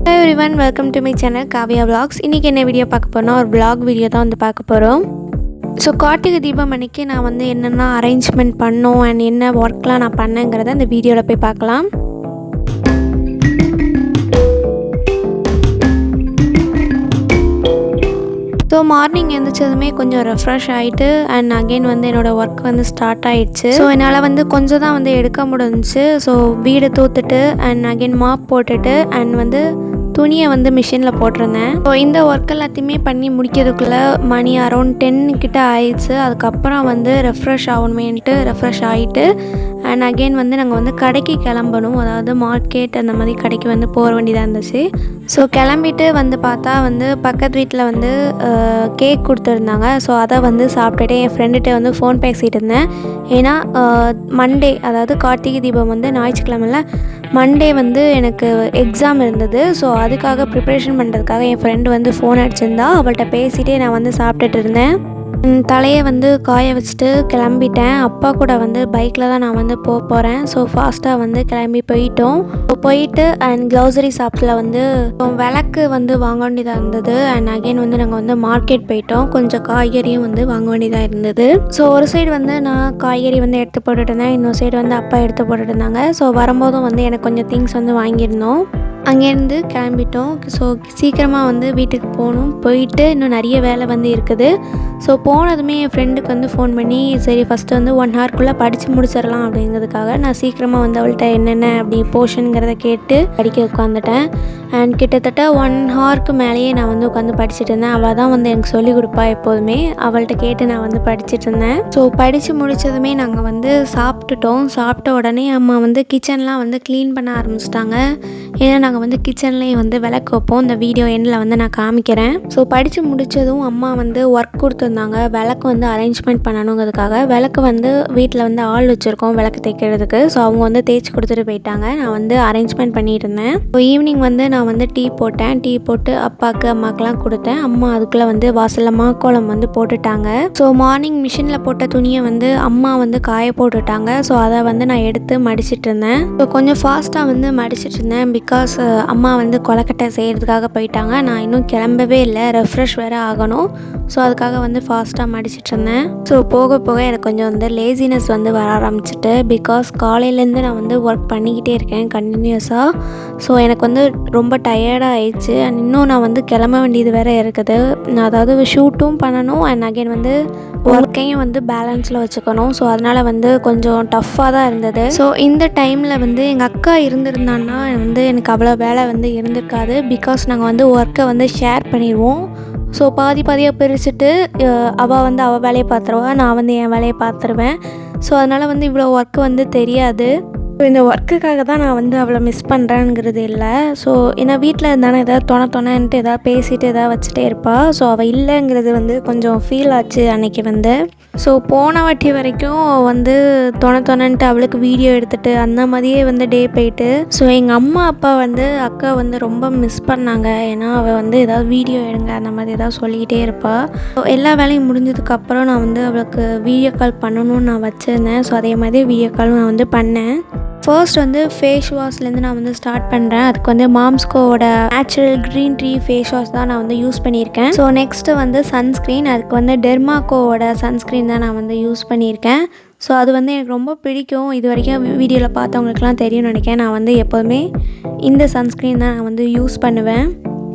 Hi everyone, welcome to my channel Kavya Vlogs. இன்னைக்கு என்ன video பார்க்க போறோம்னா ஒரு vlog வீடியோ தான் வந்து பார்க்க போறோம். ஸோ கார்த்திகை தீபம் அன்னைக்கு நான் வந்து என்னென்ன அரேஞ்ச்மெண்ட் பண்ணோம் அண்ட் என்ன ஒர்க்லாம் நான் பண்ணேங்கிறத இந்த வீடியோவில் போய் பார்க்கலாம். ஸோ மார்னிங் எழுந்திரிச்சதுமே கொஞ்சம் ரெஃப்ரெஷ் ஆகிட்டு அண்ட் அகெயின் வந்து என்னோடய ஒர்க் வந்து ஸ்டார்ட் ஆகிடுச்சு. ஸோ என்னால் வந்து கொஞ்சம் தான் வந்து எடுக்க முடிஞ்சிச்சு. ஸோ வீடு தூத்துட்டு அண்ட் அகெயின் மாப் போட்டுட்டு அண்ட் வந்து துணியை வந்து மிஷினில் போட்டிருந்தேன். ஸோ இந்த ஒர்க் எல்லாத்தையுமே பண்ணி முடிக்கிறதுக்குள்ளே மணி அரௌண்ட் 10 கிட்ட ஆயிடுச்சு. அதுக்கப்புறம் வந்து ரெஃப்ரெஷ் ஆகணுமேன்ட்டு ரெஃப்ரெஷ் ஆகிட்டு அண்ட் அகெயின் வந்து நாங்கள் வந்து கடைக்கு கிளம்பணும், அதாவது மார்க்கெட் அந்த மாதிரி கடைக்கு வந்து போக வேண்டியதாக இருந்துச்சு. ஸோ கிளம்பிட்டு வந்து பார்த்தா வந்து பக்கத்து வீட்டில் வந்து கேக் கொடுத்துருந்தாங்க. ஸோ அதை வந்து சாப்பிட்டுட்டு என் ஃப்ரெண்டுகிட்ட வந்து ஃபோன் பேசிகிட்டு இருந்தேன். ஏன்னா மண்டே, அதாவது கார்த்திகை தீபம் வந்து ஞாயிற்றுக்கிழமையில் மண்டே வந்து எனக்கு எக்ஸாம் இருந்தது. ஸோ அதுக்காக ப்ரிப்ரேஷன் பண்ணுறதுக்காக என் ஃப்ரெண்டு வந்து ஃபோன் அடிச்சிருந்தா. அவள்கிட்ட பேசிகிட்டே நான் வந்து சாப்பிட்டுட்டு இருந்தேன். தலையை வந்து காய வச்சுட்டு கிளம்பிட்டேன். அப்பா கூட வந்து பைக்கில் தான் நான் வந்து போகிறேன். ஸோ ஃபாஸ்ட்டாக வந்து கிளம்பி போயிட்டோம். போயிட்டு அண்ட் க்ளோசரி ஷாப்பில் வந்து விளக்கு வந்து வாங்க வேண்டியதாக இருந்தது. அண்ட் அகெயின் வந்து நாங்கள் வந்து மார்க்கெட் போயிட்டோம். கொஞ்சம் காய்கறியும் வந்து வாங்க வேண்டியதாக இருந்தது. ஸோ ஒரு சைடு வந்து நான் காய்கறி வந்து எடுத்து போட்டுட்டு இருந்தேன், இன்னொரு சைடு வந்து அப்பா எடுத்து போட்டுட்டு இருந்தாங்க. ஸோ வரும்போதும் வந்து எனக்கு கொஞ்சம் திங்ஸ் வந்து வாங்கியிருந்தோம். அங்கேருந்து கிளம்பிட்டோம். ஸோ சீக்கிரமாக வந்து வீட்டுக்கு போகணும். போயிட்டு இன்னும் நிறைய வேலை வந்து இருக்குது. ஸோ போனதுமே என் ஃப்ரெண்டுக்கு வந்து ஃபோன் பண்ணி சரி ஃபஸ்ட்டு வந்து 1 ஹவர்க்குள்ளே படித்து முடிச்சிடலாம் அப்படிங்கிறதுக்காக நான் சீக்கிரமாக வந்து அவள்கிட்ட என்னென்ன அப்படி போர்ஷனுங்கிறத கேட்டு படிக்க உட்காந்துட்டேன். அண்ட் கிட்டத்தட்ட 1 ஹவருக்கு மேலேயே நான் வந்து உட்காந்து படிச்சுட்டு இருந்தேன். அவள் தான் வந்து எனக்கு சொல்லிக் கொடுப்பா எப்போதுமே. அவள்கிட்ட கேட்டு நான் வந்து படிச்சுட்டு இருந்தேன். ஸோ படித்து முடித்ததுமே நாங்கள் வந்து சாப்பிட்டுட்டோம். சாப்பிட்ட உடனே அம்மா வந்து கிச்சன்லாம் வந்து க்ளீன் பண்ண ஆரம்பிச்சிட்டாங்க. ஏன்னா நாங்கள் வந்து கிச்சன்லேயும் வந்து விளக்கு வைப்போம். இந்த வீடியோ எண்ணில் வந்து நான் காமிக்கிறேன். ஸோ படித்து முடித்ததும் அம்மா வந்து ஒர்க் கொடுத்துருந்தாங்க, விளக்கு வந்து அரேஞ்ச்மெண்ட் பண்ணணுங்கிறதுக்காக. விளக்கு வந்து வீட்டில் வந்து ஆள் வச்சுருக்கோம் விளக்கு தேய்க்கிறதுக்கு. ஸோ அவங்க வந்து தேய்ச்சி கொடுத்துட்டு போயிட்டாங்க. நான் வந்து அரேஞ்ச்மெண்ட் பண்ணிட்டு இருந்தேன். ஸோ ஈவினிங் வந்து நான் வந்து டீ போட்டேன். டீ போட்டு அப்பாவுக்கு அம்மாக்கெலாம் கொடுத்தேன். அம்மா அதுக்குள்ளே வந்து வாசலில் மாக்கோலம் வந்து போட்டுட்டாங்க. ஸோ மார்னிங் மிஷினில் போட்ட துணியை வந்து அம்மா வந்து காய போட்டுட்டாங்க. ஸோ அதை வந்து நான் எடுத்து மடிச்சிட்டு இருந்தேன். ஸோ கொஞ்சம் ஃபாஸ்ட்டாக வந்து மடிச்சிட்டு இருந்தேன். பிகாஸ் அம்மா வந்து கொலக்கட்டை செய்கிறதுக்காக போயிட்டாங்க. நான் இன்னும் கிளம்பவே இல்லை, ரெஃப்ரெஷ் வேறு ஆகணும். ஸோ அதுக்காக வந்து ஃபாஸ்ட்டாக மடிச்சிட்டு இருந்தேன். ஸோ போக போக எனக்கு கொஞ்சம் வந்து லேசினஸ் வந்து வர ஆரம்பிச்சிட்டு. பிகாஸ் காலையிலேருந்து நான் வந்து ஒர்க் பண்ணிக்கிட்டே இருக்கேன் கண்டினியூஸாக. ஸோ எனக்கு வந்து ரொம்ப டயர்டாக ஆயிடுச்சு. அண்ட் இன்னும் நான் வந்து கிளம்ப வேண்டியது வேறு இருக்குது. நான் அதாவது ஷூட்டும் பண்ணணும் அண்ட் அகைன் வந்து ஒர்க்கையும் வந்து பேலன்ஸில் வச்சுக்கணும். ஸோ அதனால் வந்து கொஞ்சம் டஃப்பாக தான் இருந்தது. ஸோ இந்த டைமில் வந்து எங்கள் அக்கா இருந்திருந்தான்னா வந்து எனக்கு அவ்வளோ வேலை வந்து இருந்திருக்காது. பிகாஸ் நாங்கள் வந்து ஒர்க்கை வந்து ஷேர் பண்ணிடுவோம். ஸோ பாதியாக பிரிச்சுட்டு அவள் வந்து அவள் வேலையை பார்த்துருவா, நான் வந்து என் வேலையை பார்த்துருவேன். ஸோ அதனால் வந்து இவ்வளோ ஒர்க்கு வந்து தெரியாது. ஸோ இந்த ஒர்க்குக்காக தான் நான் வந்து அவளை மிஸ் பண்ணுறேங்கிறது இல்லை. ஸோ ஏன்னா வீட்டில் இருந்தானே ஏதாவது தொணன்ட்டு எதாவது பேசிட்டு எதாவது வச்சுட்டே இருப்பாள். ஸோ அவள் இல்லைங்கிறது வந்து கொஞ்சம் ஃபீல் ஆச்சு அன்றைக்கி வந்து. ஸோ போன வாட்டி வரைக்கும் வந்து தொணன்ட்டு அவளுக்கு வீடியோ எடுத்துகிட்டு அந்த மாதிரியே வந்து டே போயிட்டு. ஸோ எங்கள் அம்மா அப்பா வந்து அக்கா வந்து ரொம்ப மிஸ் பண்ணாங்க. ஏன்னா அவள் வந்து ஏதாவது வீடியோ எடுங்க அந்த மாதிரி ஏதாவது சொல்லிக்கிட்டே இருப்பாள். ஸோ எல்லா வேலையும் முடிஞ்சதுக்கப்புறம் நான் வந்து அவளுக்கு வீடியோ கால் பண்ணணும்னு நான் வச்சுருந்தேன். ஸோ அதே மாதிரி வீடியோ காலும் நான் வந்து பண்ணேன். ஃபர்ஸ்ட் வந்து ஃபேஸ் வாஷ்லேருந்து நான் வந்து ஸ்டார்ட் பண்ணுறேன். அதுக்கு வந்து மாம்ஸ்கோவோட natural green tea face wash தான் நான் வந்து யூஸ் பண்ணியிருக்கேன். ஸோ நெக்ஸ்ட்டு வந்து சன்ஸ்க்ரீன். அதுக்கு வந்து டெர்மாக்கோவோட சன்ஸ்க்ரீன் தான் நான் வந்து யூஸ் பண்ணியிருக்கேன். ஸோ அது வந்து எனக்கு ரொம்ப பிடிக்கும். இது வரைக்கும் வீடியோவில் பார்த்தவங்களுக்குலாம் தெரியும்னு நினைக்கிறேன். நான் வந்து எப்போதுமே இந்த சன்ஸ்க்ரீன் தான் நான் வந்து யூஸ் பண்ணுவேன்.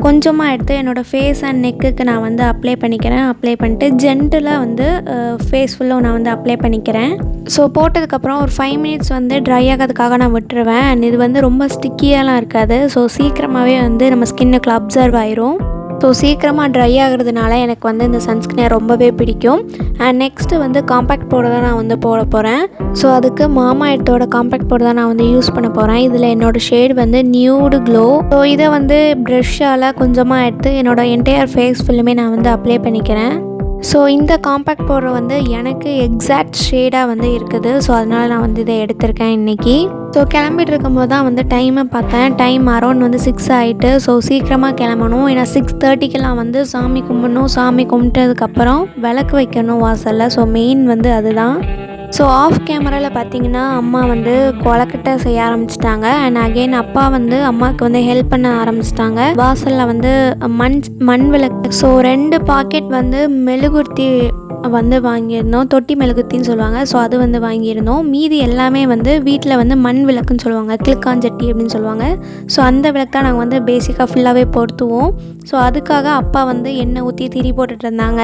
கொஞ்சமாக எடுத்து என்னோடய ஃபேஸ் அண்ட் நெக்குக்கு நான் வந்து அப்ளை பண்ணிக்கிறேன். அப்ளை பண்ணிட்டு ஜென்டலாக வந்து ஃபேஸ் ஃபுல்லாக நான் வந்து அப்ளை பண்ணிக்கிறேன். ஸோ போட்டதுக்கப்புறம் ஒரு 5 மினிட்ஸ் வந்து ட்ரை ஆகிறதுக்காக நான் விட்டுருவேன். அண்ட் இது வந்து ரொம்ப ஸ்டிக்கியாலாம் இருக்காது. ஸோ சீக்கிரமாகவே வந்து நம்ம ஸ்கின்னுக்குள்ள அப்சர்வ் ஆயிரும். ஸோ சீக்கிரமாக ட்ரை ஆகிறதுனால எனக்கு வந்து இந்த சன்ஸ்க்ரீனை ரொம்பவே பிடிக்கும். அண்ட் நெக்ஸ்ட்டு வந்து காம்பேக்ட் பவுடர் தான் நான் வந்து போட போகிறேன். ஸோ அதுக்கு மாமா எர்த்தோட காம்பேக்ட் பவுடர் தான் நான் வந்து யூஸ் பண்ண போகிறேன். இதில் என்னோடய ஷேட் வந்து நியூடு க்ளோ. ஸோ இதை வந்து ப்ரஷ்ஷால் கொஞ்சமாக எடுத்து என்னோடய என்டையர் ஃபேஸ் ஃபுல்லுமே நான் வந்து அப்ளை பண்ணிக்கிறேன். ஸோ இந்த காம்பேக்ட் பவுடர் வந்து எனக்கு எக்ஸாக்ட் ஷேடாக வந்து இருக்குது. ஸோ அதனால் நான் வந்து இதை எடுத்திருக்கேன் இன்றைக்கி. ஸோ கிளம்பிட்டு இருக்கும்போது தான் வந்து டைமை பார்த்தேன். டைம் அரௌண்ட் வந்து 6 ஆகிட்டு. ஸோ சீக்கிரமாக கிளம்பணும். ஏன்னா 6:30க்கெலாம் வந்து சாமி கும்பிடணும். சாமி கும்பிட்டதுக்கப்புறம் விளக்கு வைக்கணும் வாசலில். ஸோ மெயின் வந்து அதுதான். ஸோ ஆஃப் கேமராவில் பார்த்தீங்கன்னா அம்மா வந்து கொலக்கட்டை செய்ய ஆரம்பிச்சிட்டாங்க. அண்ட் அகெயின் அப்பா வந்து அம்மாவுக்கு வந்து ஹெல்ப் பண்ண ஆரம்பிச்சிட்டாங்க. வாசலில் வந்து மண் விளக்கு, ஸோ 2 பாக்கெட் வந்து மெழுகுர்த்தி வந்து வாங்கியிருந்தோம். தொட்டி மெழுகுத்தின்னு சொல்லுவாங்க. ஸோ அது வந்து வாங்கியிருந்தோம். மீதி எல்லாமே வந்து வீட்டில் வந்து மண் விளக்குன்னு சொல்லுவாங்க, கிழக்காஞ்சட்டி அப்படின்னு சொல்லுவாங்க. ஸோ அந்த விளக்கு தான் நாங்கள் வந்து பேசிக்காக ஃபுல்லாகவே பொருத்துவோம். ஸோ அதுக்காக அப்பா வந்து எண்ணெய் ஊற்றி திரி போட்டுட்டு இருந்தாங்க.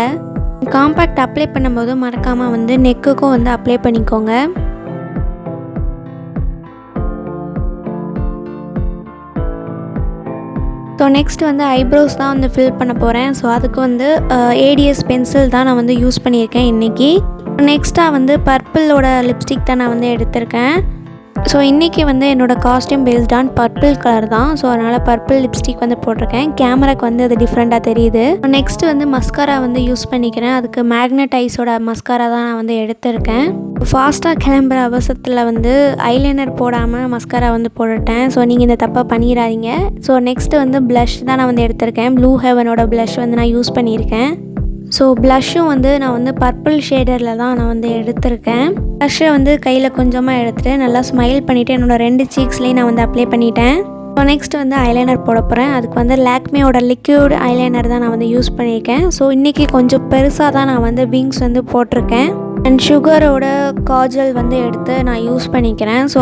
காம்பேக்ட் அப்ளை பண்ணும்போது மறக்காமல் வந்து நெக்குக்கும் வந்து அப்ளை பண்ணிக்கோங்க. ஸோ நெக்ஸ்ட் வந்து ஐப்ரோஸ் தான் வந்து ஃபில் பண்ண போகிறேன். ஸோ அதுக்கு வந்து ஏடிஎஸ் பென்சில் தான் நான் வந்து யூஸ் பண்ணியிருக்கேன் இன்றைக்கி. நெக்ஸ்ட்டாக வந்து பர்பிளோட லிப்ஸ்டிக் தான் நான் வந்து எடுத்திருக்கேன். ஸோ இன்றைக்கி வந்து என்னோடய costume based on purple colour தான். ஸோ அதனால் பர்பிள் லிப்ஸ்டிக் வந்து போட்டிருக்கேன். கேமராக்கு வந்து அது டிஃப்ரெண்ட்டாக தெரியுது. நெக்ஸ்ட்டு வந்து மஸ்காரா வந்து யூஸ் பண்ணிக்கிறேன். அதுக்கு மேக்னடைஸோட மஸ்காரா தான் நான் வந்து எடுத்திருக்கேன். ஃபாஸ்ட்டாக கிளம்புற அவசரத்தில் வந்து ஐலைனர் போடாமல் மஸ்காரா வந்து போட்டுட்டேன். ஸோ நீங்கள் இந்த தப்பாக பண்ணிடாதீங்க. ஸோ நெக்ஸ்ட்டு வந்து ப்ளஷ் தான் நான் வந்து எடுத்திருக்கேன். ப்ளூ ஹெவனோட ப்ளஷ் வந்து நான் யூஸ் பண்ணியிருக்கேன். ஸோ ப்ளஷ்ஷும் வந்து நான் வந்து பர்பிள் ஷேடரில் தான் நான் வந்து எடுத்திருக்கேன். ப்ளஷ்ஷை வந்து கையில் கொஞ்சமாக எடுத்துகிட்டு நல்லா ஸ்மைல் பண்ணிவிட்டு என்னோடய 2 சீக்ஸ்லேயும் நான் வந்து அப்ளை பண்ணிட்டேன். ஸோ நெக்ஸ்ட் வந்து ஐலைனர் போட போகிறேன். அதுக்கு வந்து லாக்மேயோட லிக்யூட் ஐலைனர் தான் நான் வந்து யூஸ் பண்ணியிருக்கேன். ஸோ இன்றைக்கி கொஞ்சம் பெருசாக தான் நான் வந்து விங்ஸ் வந்து போட்டிருக்கேன். அண்ட் சுகரோட காஜல் வந்து எடுத்து நான் யூஸ் பண்ணிக்கிறேன். ஸோ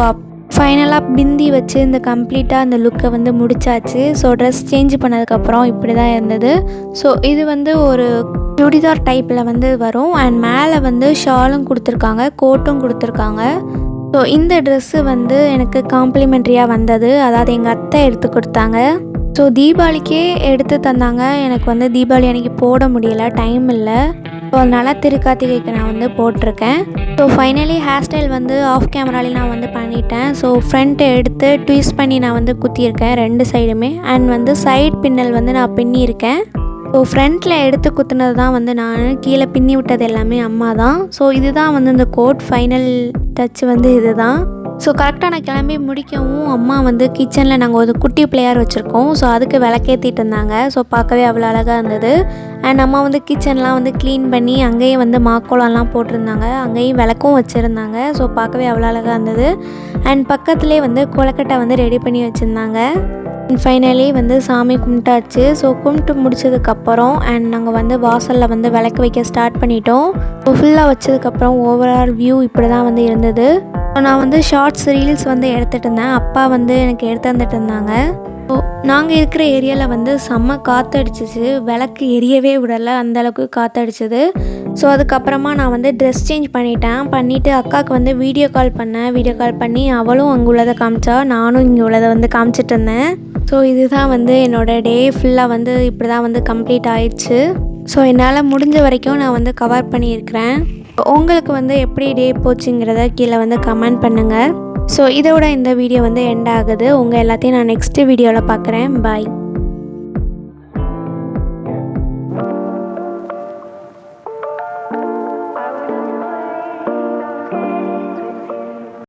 ஃபைனலாக பிந்தி வச்சு இந்த கம்ப்ளீட்டாக அந்த லுக்கை வந்து முடிச்சாச்சு. ஸோ ட்ரெஸ் சேஞ்ச் பண்ணதுக்கப்புறம் இப்படி தான் இருந்தது. ஸோ இது வந்து ஒரு சுடிதார் டைப்பில் வந்து வரும். அண்ட் மேலே வந்து ஷாலும் கொடுத்துருக்காங்க, கோட்டும் கொடுத்துருக்காங்க. ஸோ இந்த ட்ரெஸ்ஸு வந்து எனக்கு காம்ப்ளிமெண்ட்ரியாக வந்தது. அதாவது எங்கள் அத்தை எடுத்து கொடுத்தாங்க. ஸோ தீபாவளிக்கே எடுத்து தந்தாங்க. எனக்கு வந்து தீபாவளி அன்றைக்கி போட முடியலை, டைம் இல்லை. ஸோ அதனால் திருக்கார்த்திகைக்கு நான் வந்து போட்டிருக்கேன். ஸோ ஃபைனலி ஹேர் ஸ்டைல் வந்து ஆஃப் கேமராலேயும் நான் வந்து பண்ணிட்டேன். ஸோ ஃப்ரண்ட்டை எடுத்து ட்விஸ்ட் பண்ணி நான் வந்து குத்தியிருக்கேன் 2 சைடுமே. அண்ட் வந்து சைட் பின்னல் வந்து நான் பின்னியிருக்கேன். ஸோ ஃப்ரண்ட்டில் எடுத்து குத்துனது தான் வந்து நான், கீழே பின்னி விட்டது எல்லாமே அம்மா தான். ஸோ இதுதான் வந்து இந்த கோட் ஃபைனல் டச் வந்து இது தான். ஸோ கரெக்டாக நான் கிளம்பி முடிக்கவும் அம்மா வந்து கிச்சனில் நாங்கள் ஒரு குட்டி பிளேயர் வச்சுருக்கோம். ஸோ அதுக்கு விளக்கேற்றிட்டு இருந்தாங்க. ஸோ பார்க்கவே அவ்வளோ அழகாக இருந்தது. அண்ட் அம்மா வந்து கிச்சன்லாம் வந்து க்ளீன் பண்ணி அங்கேயும் வந்து மாக்கோளம்லாம் போட்டிருந்தாங்க. அங்கேயும் விளக்கும் வச்சுருந்தாங்க. ஸோ பார்க்கவே அவ்வளோ அழகாக இருந்தது. அண்ட் பக்கத்துலேயே வந்து கொலக்கட்டை வந்து ரெடி பண்ணி வச்சுருந்தாங்க. அண்ட் ஃபைனலி வந்து சாமி கும்பிட்டாச்சு. ஸோ கும்பிட்டு முடிச்சதுக்கப்புறம் அண்ட் நாங்கள் வந்து வாசலில் வந்து விளக்கு வைக்க ஸ்டார்ட் பண்ணிட்டோம். ஸோ ஃபுல்லாக வச்சதுக்கப்புறம் ஓவரால் வியூ இப்படி தான் வந்து இருந்தது. ஸோ நான் வந்து ஷார்ட்ஸ் ரீல்ஸ் வந்து எடுத்துகிட்டு இருந்தேன். அப்பா வந்து எனக்கு எடுத்து வந்துட்டு இருந்தாங்க. ஸோ நாங்கள் இருக்கிற ஏரியாவில் வந்து செம்ம காற்றடிச்சிச்சு. விளக்கு எரியவே விடலை, அந்தளவுக்கு காற்றடிச்சிது. ஸோ அதுக்கப்புறமா நான் வந்து ட்ரெஸ் சேஞ்ச் பண்ணிவிட்டு அக்காவுக்கு வந்து வீடியோ கால் பண்ணி அவளும் அங்கே உள்ளதை காமிச்சா, நானும் இங்கே உள்ளதை வந்து காமிச்சிட்டு இருந்தேன். ஸோ இதுதான் வந்து என்னோடய டே ஃபுல்லாக வந்து இப்படி தான் வந்து கம்ப்ளீட் ஆயிடுச்சு. ஸோ என்னால் முடிஞ்ச வரைக்கும் நான் வந்து கவர் பண்ணியிருக்கிறேன். உங்களுக்கு வந்து எப்படி டே போச்சுங்கிறத கீழே வந்து கமெண்ட் பண்ணுங்கள். ஸோ இதோட இந்த வீடியோ வந்து எண்ட் ஆகுது. உங்கள் எல்லாத்தையும் நான் நெக்ஸ்ட் வீடியோவில் பார்க்குறேன். பாய்.